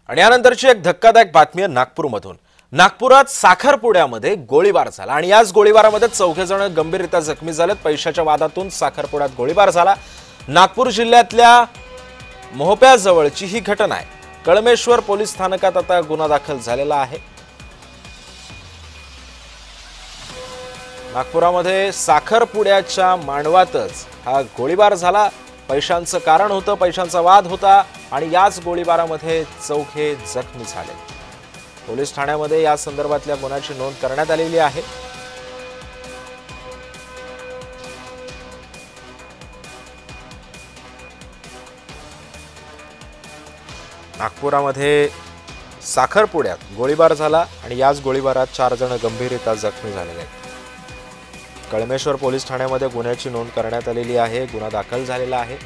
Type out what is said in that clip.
आणि यानंतरची एक धक्कादायक बातमी आहे नागपूरमधून। नागपुरात साखरपुड्यामध्ये गोळीबार झाला आणि याच गोळीबारामध्ये 4 जण गंभीररित्या जखमी झालेत। पैशाच्या वादातून साखरपुड्यात गोळीबार झाला। नागपूर जिल्ह्यातल्या मोहप्याजवळची ही घटना आहे। कळमेश्वर पोलीस स्थानकात आता गुन्हा दाखल झालेला आहे। नागपुरामध्ये साखरपुड्याच्या मांडवातच हा गोळीबार झाला। पैशांचं कारण होतं, पैशांचा वाद होता आणि याच गोळीबारामध्ये 4 जखमी झाले। पोलीस ठाण्यामध्ये या संदर्भातल्या गुन्ह्याची नोंद करण्यात आलेली आहे। नागपुरामध्ये साखरपुड्यात गोळीबार झाला आणि याच गोळीबारात 4 जण गंभीररित्या जखमी झालेले आहेत। कळमेश्वर पोलीस ठाण्यामध्ये गुन्ह्याची नोंद करण्यात आलेली आहे। गुन्हा दाखल झालेला आहे।